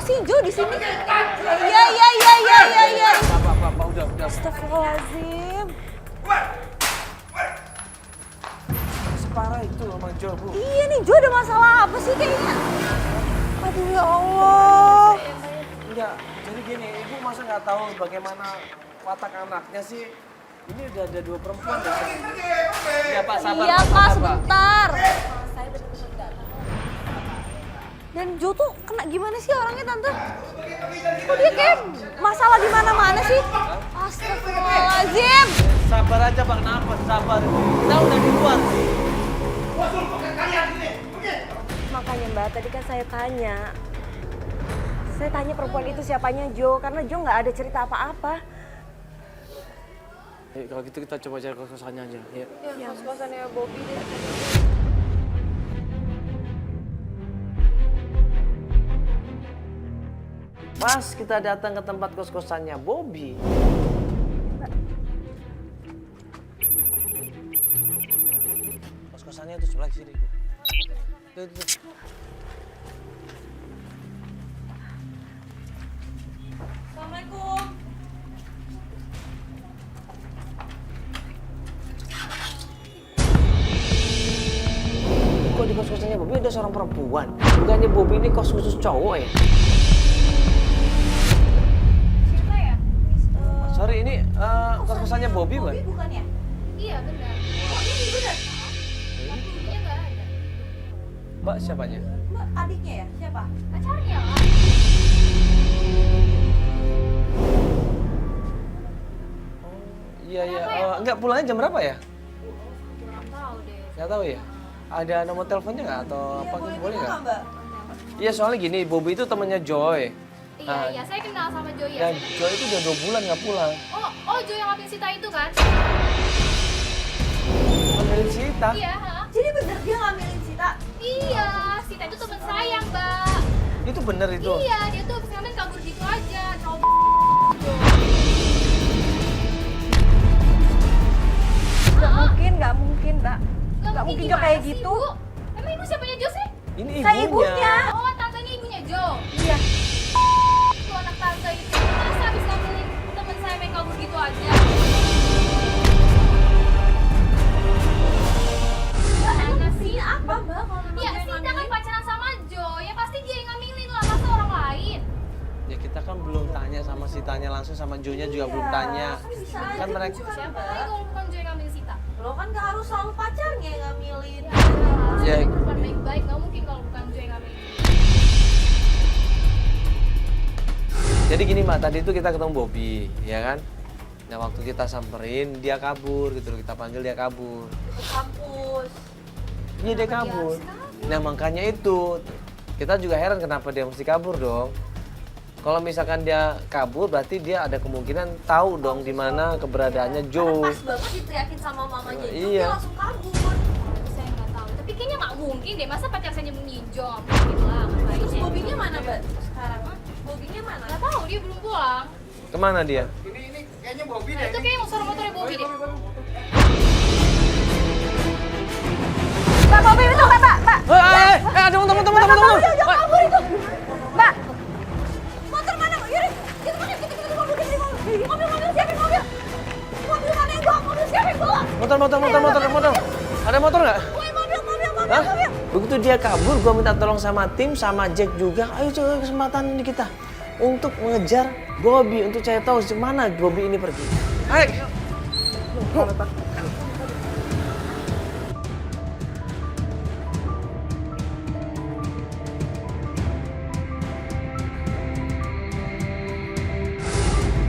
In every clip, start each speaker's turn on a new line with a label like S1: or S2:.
S1: sih Jo di sini? Iya.
S2: Pak, udah.
S1: Astagfirullahaladzim.
S2: Separah itu sama Jo, Bu.
S1: Iya nih Jo, ada masalah apa sih kayaknya? Aduh ya Allah.
S2: Enggak, jadi gini, Ibu masa nggak tahu bagaimana watak anaknya sih? Ini udah ada 2 perempuan deh. Iya Pak, sabar.
S1: Iya
S2: Pak,
S1: Pak,
S2: sabar, Pak.
S1: sebentar. Dan Jo tuh kena gimana sih orangnya Tante? Kok dia kayak masalah di mana-mana sih? Astagfirullahaladzim.
S2: Sabar aja Pak, kenapa? Sabar. Kita udah di luar.
S3: Makanya Mbak, tadi kan saya tanya. Saya tanya perempuan itu siapanya Jo, karena Jo nggak ada cerita apa-apa.
S2: Kalau gitu kita coba cari kos-kosannya aja. Yuk.
S3: Ya, kos-kosannya Bobby deh.
S2: Pas kita datang ke tempat kos-kosannya Bobby. Kos-kosannya itu sebelah sini. Tuh.
S1: Assalamualaikum.
S2: Kok di kos-kosannya Bobby ada seorang perempuan? Bukannya Bobby ini kos khusus cowok ya?
S4: Siapa ya?
S2: Sorry, ini kos-kosannya Bobby, Mbak?
S1: Bobby bukan ya?
S4: Iya benar.
S1: Oh ini bener?
S4: Tapi dia nggak ada.
S2: Mbak, siapanya?
S1: Mbak adiknya ya? Siapa?
S4: Pacarnya lah.
S2: Iya.
S4: Kenapa ya?
S2: Enggak, pulangnya jam berapa ya?
S4: Nggak tahu deh.
S2: Nggak tahu ya? Ada nomor teleponnya nggak atau apa gitu? Boleh nggak?
S1: Mbak?
S2: Iya, soalnya gini, Bobby itu temannya Joy.
S4: Iya, saya kenal sama Joy ya.
S2: Dan Joy itu udah 2 bulan nggak pulang.
S4: Oh, Joy yang ngambil Sita itu kan?
S2: Ngambilin Sita.
S4: Iya, ha?
S1: Jadi bener dia ngambilin Sita?
S4: Iya, Sita itu teman saya, Mbak.
S2: Itu bener itu?
S4: Iya, dia tuh habis ngambil kabur gitu aja. Cowok.
S3: Nggak mungkin, Mbak. Nggak mungkin Jo
S4: gimana
S3: kayak
S4: sih,
S3: gitu.
S4: Bu? Emang ibu siapanya Jo sih?
S2: Ini
S3: Saya
S2: ibunya.
S3: ibunya.
S4: Oh, tantenya ibunya Jo.
S3: Iya.
S4: Tuh anak tante itu masa habis ngambilin teman saya main kabur gitu aja. Mana sih?
S1: Apa Mbak kalau memang
S4: Ya,
S1: dia
S4: Sita kan
S1: ngambilin?
S4: pacaran sama Jo. Ya pasti dia yang ngambilin lah, masa orang lain.
S2: Ya kita kan belum tanya sama Sitanya langsung, sama Jonya juga belum tanya.
S1: Bisa
S2: Kan
S1: aja
S2: mereka
S1: bukan,
S4: Siapa
S1: Mbak.
S4: lagi kalau bukan Jo yang ngambil Sita?
S1: Lo kan gak harus selalu pacarnya yang ngambilin.
S2: Ya.
S4: Dia perempuan baik-baik, nggak mungkin kalau bukan Jo yang ngambilin.
S2: Jadi gini Mbak, tadi itu kita ketemu Bobby, ya kan? Nah waktu kita samperin, dia kabur gitu loh, kita panggil dia kabur.
S1: Ke kampus.
S2: Iya dia kabur. Nah makanya itu, kita juga heran kenapa dia mesti kabur dong. Kalau misalkan dia kabur, berarti dia ada kemungkinan tahu dong di mana keberadaannya
S1: Karena
S2: Jo.
S1: pas banget diteriakin sama mamanya Jo,
S2: Iya.
S1: dia langsung kabur.
S4: Saya nggak tahu, tapi kayaknya nggak mungkin deh. Masa pacar saya nyembunyiin Jo? Nggak mungkin lah, ngapain
S1: Terus
S4: ya?
S1: Bobinya mana Mbak sekarang? Bobinya mana?
S4: Nggak tahu, dia belum pulang.
S2: Kemana dia?
S5: Ini kayaknya Bobby
S4: Nah,
S5: deh.
S4: itu kayaknya suara motornya Bobby deh.
S3: Mbak, Bobby itu Mbak.
S2: Ada tunggu.
S3: Kabur itu. Mbak,
S1: Motor mana Mbak? Yuri, kita mobil, kita mobil, kita mobil. Mobil, siapin mobil. Mobil mana yang bawa? Mobil siapin bawa?
S2: Motor. Ada motor nggak?
S1: Mobil.
S2: Hah? Begitu dia kabur, gua minta tolong sama tim, sama Jack juga. Ayo coba kesempatan ini kita untuk mengejar Bobby, untuk cari tahu mana Bobby ini pergi. Ayo.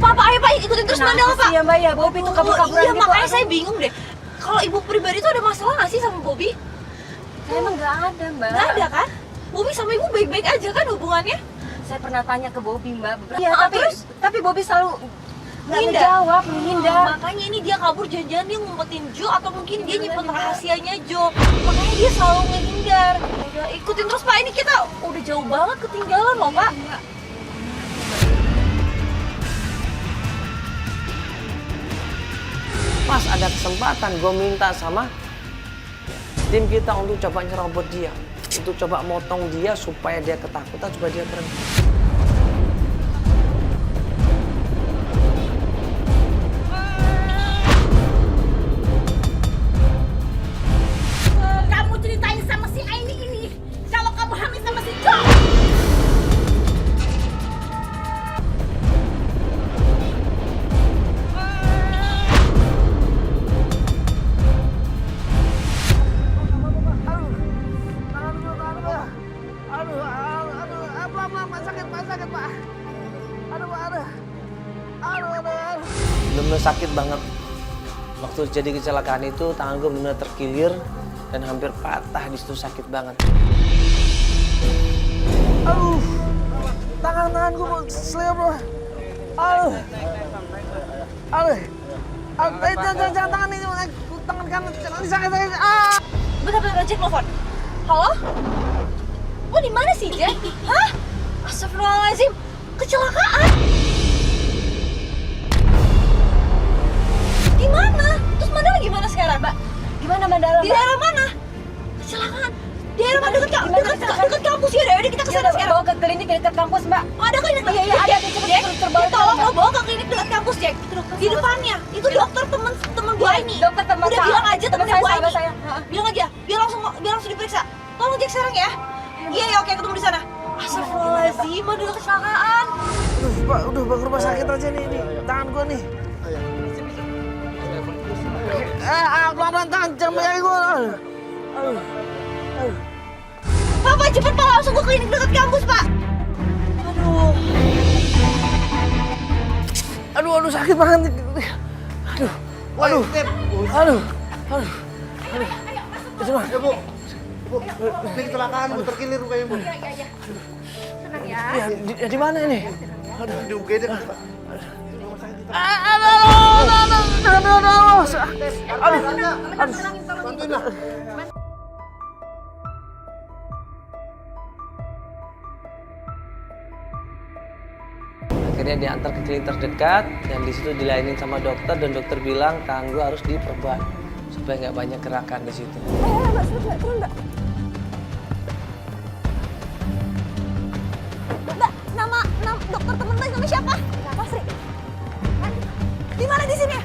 S1: Papa, ayo Pak, ikutin terus Mandala Pak.
S3: Iya Mbak ya, Bobby itu kabur-kaburan
S1: Iya,
S3: gitu.
S1: makanya saya bingung deh. Kalau ibu pribadi tuh ada masalah nggak sih sama Bobby?
S3: Emang nggak ada Mbak.
S1: Nggak ada kan? Bobby sama ibu baik-baik aja kan hubungannya?
S3: Saya pernah tanya ke Bobby Mbak.
S1: Iya,
S3: tapi Bobby selalu nggak
S1: Menghindar.
S3: ngejawab, menghindar.
S1: Makanya ini dia kabur jangan-jangan dia ngumpetin Jo atau mungkin dia nyimpen rahasianya Jo. Makanya dia selalu ngehindar. Udah ikutin terus Pak, ini kita udah jauh banget ketinggalan loh Pak.
S2: Pas ada kesempatan, gue minta sama tim kita untuk coba nyerobot dia, untuk coba motong dia supaya dia ketakutan, supaya dia pergi. bener-bener sakit banget. Waktu jadi kecelakaan itu tangan gue bener-bener terkilir dan hampir patah di situ, sakit banget. Aduh, tangan gue selip bro. Aduh, jangan tangan ini, tangan kanan sakit.
S1: Bentar, Jack telepon. Halo? Lo di mana sih, Jack? Hah? Astagfirullahaladzim, kecelakaan. Gimana? Terus Mandala gimana sekarang, Mbak?
S3: Gimana Mandala?
S1: Di daerah mana? Kecelakaan. Di daerah mana? Dekat kampus ya. Udah kita kesana sekarang.
S3: Bawa ke klinik dekat kampus, Mbak.
S1: Oh, ada klinik dekat
S3: Iya, ada.
S1: Jack.
S3: Cepet,
S1: Tolong lo bawa ke klinik dekat kampus, Jack. Di depannya. Itu dokter temen gua ini.
S3: Dokter teman
S1: Udah bilang aja temennya gua ini.
S3: saya.
S1: Bilang aja, biar langsung diperiksa. Tolong Jack sekarang ya. Iya, oke, ketemu di sana. Astagfirullahaladzim, udah kecelakaan.
S2: Udah bang, rumah sakit aja nih, tangan gue nih. Pelan-pelan tangan, jangan pegangin gue.
S1: Pak, cepet Pak, langsung ke klinik dekat kampus, Pak.
S2: Aduh, sakit banget. Aduh. Itu mah.
S5: Bu, ini kecelakaan, Bu, terkilir mukanya, Bu.
S4: Tenang ya.
S2: Ya di mana ini?
S5: Di UGD kan, Pak. Bantuin lah.
S2: Akhirnya diantar ke klinik terdekat, dan di situ dilayanin sama dokter, dan dokter bilang tangan gue harus diperban supaya nggak banyak gerakan di situ.
S1: Mbak, nama dokter temen Mbak namanya siapa? Siapa, Sri? Di mana di sini?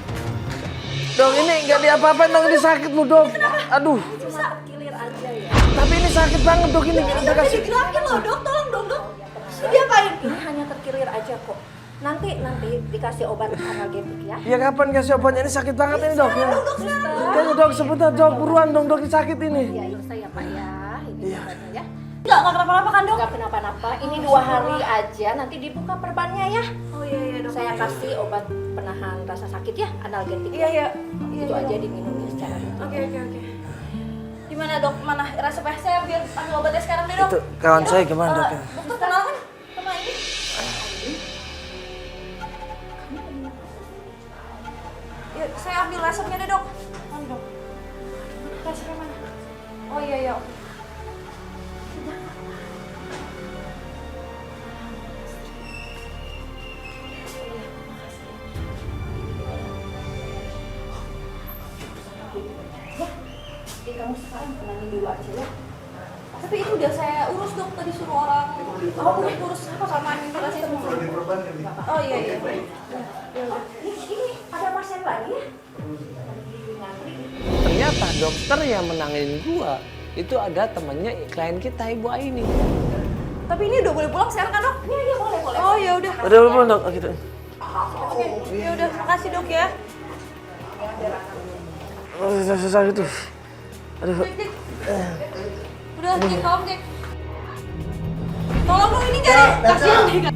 S2: Dok, ini nggak diapa-apain, dong, ini sakit lu, Dok. Aduh.
S3: Terkilir aja ya.
S2: Tapi ini sakit banget, Dok, ini.
S1: Udah kasih gerakin loh, Dok. Tolong dong, Dok. Diapain?
S3: Ini hanya terkilir aja kok. Nanti dikasih obat analgetik ya.
S2: Ya kapan kasih obatnya, ini sakit banget ini, Dok. Ya. Kayaknya, Dok, sebentar, Dok, buruan dong, Dok, ini sakit ini.
S3: Ya, saya Pak ya. Ini obatnya ya.
S1: Nggak kenapa-napa kan, Dok?
S3: Nggak kenapa-napa. Ini 2 hari aja. Nanti dibuka perbannya ya.
S1: Oh iya, Dok.
S3: Saya kasih obat penahan rasa sakit ya, analgetik.
S1: Iya.
S3: Itu aja diminumnya secara rutin.
S1: Oke. Gimana, Dok? Mana resepnya? Saya biar ambil obatnya sekarang deh, Dok.
S2: Itu kawan saya gimana, Dok?
S1: Dokter kenal kan sama ini? Ya, saya ambil resepnya deh, Dok. Mana, Dok? Resepnya mana? Oh iya.
S3: Jadi kamu sekarang tenangin dulu aja ya.
S1: Tapi itu udah saya urus, Dok. Tadi suruh orang. Oh, udah urus apa sama administrasi semua. Oh iya.
S3: Ini ada pasien lagi ya?
S2: Ternyata dokter yang menangani gua itu ada temannya klien kita, Ibu Aini.
S1: Tapi ini udah boleh pulang sekarang kan, Dok? Iya, boleh. Oh ya udah.
S2: Udah pulang, Dok, gitu.
S1: Oke. Ya udah, makasih, Dok ya.
S2: Oh, susah gitu. Aduh.
S1: Jack. Udah, Jack, tolong, Jack. Tolong dong, ini nggak ada. Kasihan deh.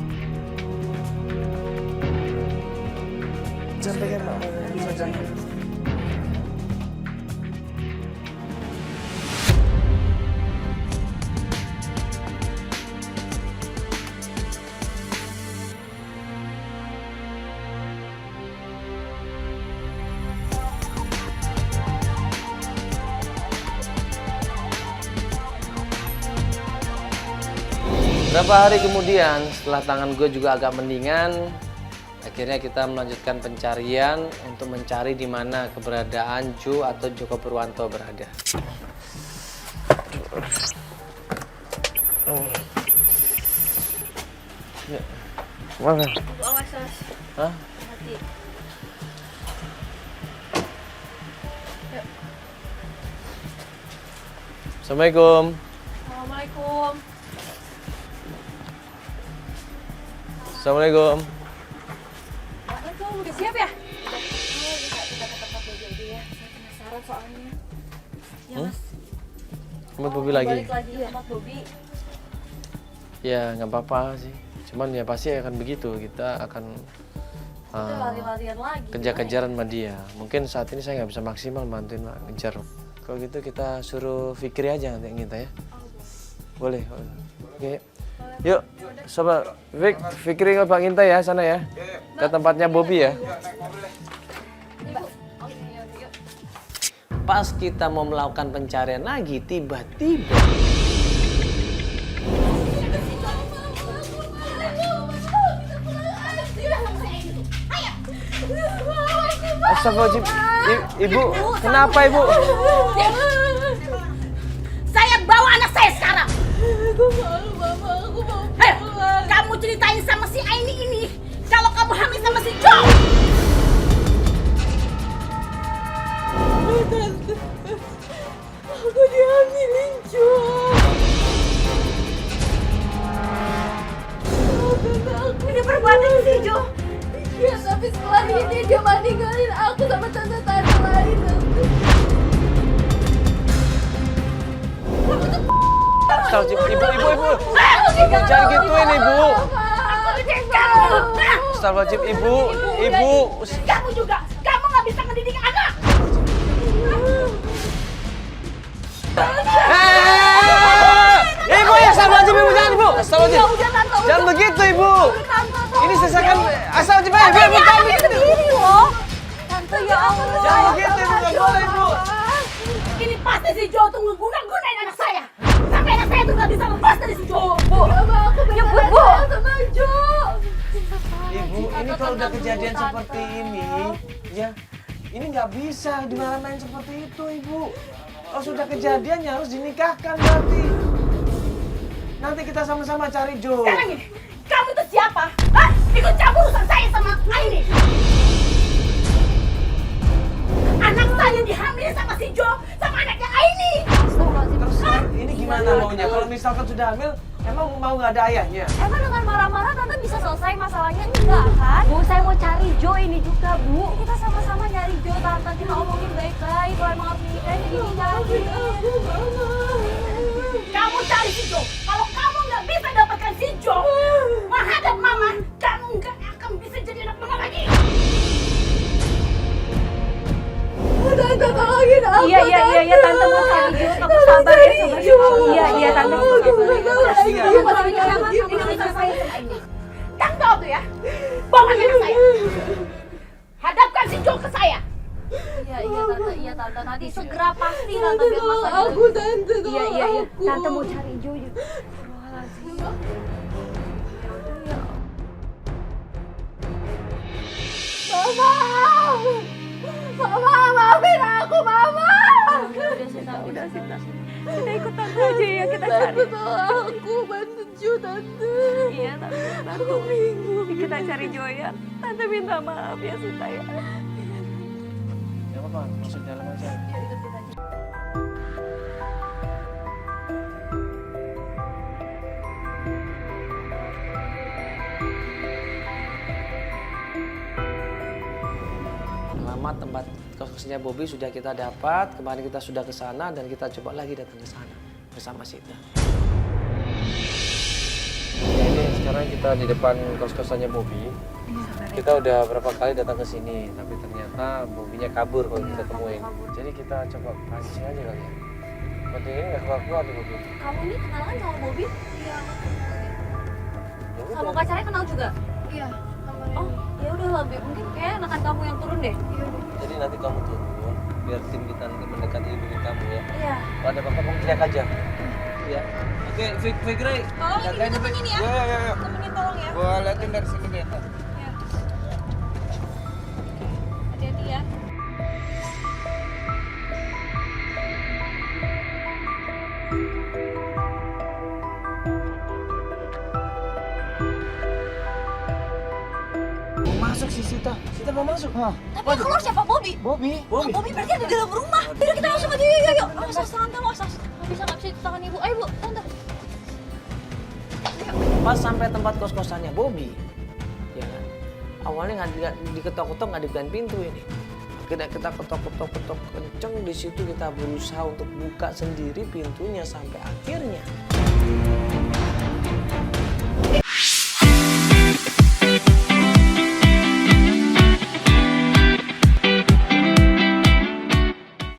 S2: Jangan pegang, Pak. Jangan. Berapa hari kemudian, setelah tangan gue juga agak mendingan, akhirnya kita melanjutkan pencarian untuk mencari di mana keberadaan Jo atau Joko Purwanto berada. Ya. Mana?
S1: Awas.
S2: Hah?
S1: Hati.
S2: Assalamualaikum.
S1: Assalamualaikum.
S2: Assalamualaikum.
S1: Waalaikumsalam, udah siap ya?
S3: Kita ke tempat Bobi aja ya. Saya penasaran soalnya.
S1: Ya, Mas.
S2: Tempat Bobi lagi?
S1: Balik lagi ke tempat Bobi.
S2: Ya nggak apa-apa sih. Cuman ya pasti akan begitu. Kita akan
S1: lari-larian lagi.
S2: kejar-kejaran sama dia. Mungkin saat ini saya nggak bisa maksimal bantuin ngejar. Kalau gitu kita suruh Fikri aja nanti yang kita ya. Boleh. Oke. Yuk, coba Fikri ke Bang Inta ya sana ya. Ke tempatnya Bobby ya. Pas kita mau melakukan pencarian lagi, tiba-tiba Astagfirullahaladzim, Ibu, kenapa Ibu?
S6: Saya bawa anak saya sekarang. Hei, kamu ceritain sama si Aini ini kalau kamu hamil sama si Jo.
S1: Tante, aku dihamilin Jo.
S6: Ini perbuatan si Jo.
S4: Ya, tapi setelah ini dia mau ninggalin aku sama tante-tante lain, Tante.
S2: Astagfirullahaladzim, Ibu. Jangan gituin Ibu. Astagfirullahaladzim, Ibu.
S6: Kamu juga, kamu nggak bisa mendidik anak.
S2: Ibu ya, astagfirullahaladzim, Ibu jangan Ibu. Astagfirullahaladzim. Jangan begitu Ibu. Ini sesakan astagfirullahaladzim, Ibu kami.
S1: Tante ya Allah.
S2: Jangan begitu Ibu, nggak boleh Ibu.
S6: Ini pasti si Jo tuh ngeguna-gunain anak saya. Sampai anak saya tuh nggak bisa lepas dari si Jo.
S4: Mama, aku beneran sayang sama Jo.
S2: Ibu, ini kalau udah kejadian seperti ini, ya, ini nggak bisa dimarahin seperti itu Ibu. Kalau sudah kejadian ya harus dinikahkan berarti. Nanti kita sama-sama cari Jo.
S6: Sekarang ini, kamu itu siapa? Hah? Ikut campur urusan saya sama Aini. Anak saya dihamilin sama si Jo, sama anaknya Aini.
S2: Terus ini gimana maunya? Kalau misalkan sudah hamil, emang mau nggak ada ayahnya?
S1: Emang dengan marah-marah Tante bisa selesai masalahnya? Enggak kan? Bu, saya mau cari Jo ini juga, Bu. Kita sama-sama nyari Jo, Tante. Kita omongin baik-baik. Kalau emang harus nikahin, gini cari.
S6: Kamu cari si Jo. Kalau kamu nggak bisa dapatkan si Jo, menghadap Mama, kamu nggak akan bisa jadi anak Mama lagi.
S4: Tante, tolongin aku.
S1: Iya, Tante mau cari Jo. Kamu sabar ya, sabar. Iya, Tante.
S6: Tante tahu tuh ya, bawa anak saya. Hadapkan si Jo ke saya.
S1: Iya, Tante. Nanti segera pasti Tante biar masalah.
S4: Aku, Tante, tolong
S1: Iya.
S4: aku.
S1: Tante mau cari Jo.
S4: Mama, maafin aku, Mama.
S1: Udah sih, Tante. Kita ikut Tante aja ya, kita cari.
S4: Tante, tolong aku, bantu Jo, Tante.
S1: Iya, Tante.
S4: Aku bingung.
S1: Kita cari Jo ya. Tante minta maaf ya, Sita ya.
S2: Ya apa? Masuk dalam aja. Alamat tempat kos-kosnya Bobby sudah kita dapat. Kemarin kita sudah ke sana dan kita coba lagi datang ke sana bersama Sita. Ya, ini sekarang kita di depan kos-kosannya Bobby. Kita udah berapa kali datang ke sini, tapi ternyata Bobby-nya kabur kalau kita temuin. Jadi kita coba pancing aja kali ya. Penting ini nggak keluar tuh Bobby.
S1: Kamu ini kenalan sama Bobby? Iya.
S2: Ya udah.
S1: Sama pacarnya kenal juga?
S4: Iya,
S1: Oh, ya udah lah, Beb. Mungkin kayak enakan kamu yang turun deh.
S2: Jadi nanti kamu turun, biar tim kita nanti mendekati ibu kamu ya.
S1: Iya.
S2: Kalau ada apa-apa kamu teriak aja. Ya. Oke, Fikri.
S1: Tolong ini temenin ya.
S5: Ya.
S1: Temenin tolong ya.
S5: Gua liatin dari sini deh.
S1: Hati-hati ya.
S2: Mau masuk sih Sita. Sita mau masuk.
S1: Tapi yang keluar siapa? Bobby?
S2: Bobby.
S1: Bobby berarti ada di dalam rumah. Yaudah kita langsung aja, yuk. Awas, Tante, awas. Nggak bisa itu tangan Ibu. Ayo, Bu, Tante.
S2: Pas sampai tempat kos-kosannya Bobby, ya kan? Awalnya nggak diketok-ketok, nggak dibukain pintu ini. Akhirnya kita ketok-ketok kenceng, di situ kita berusaha untuk buka sendiri pintunya sampai akhirnya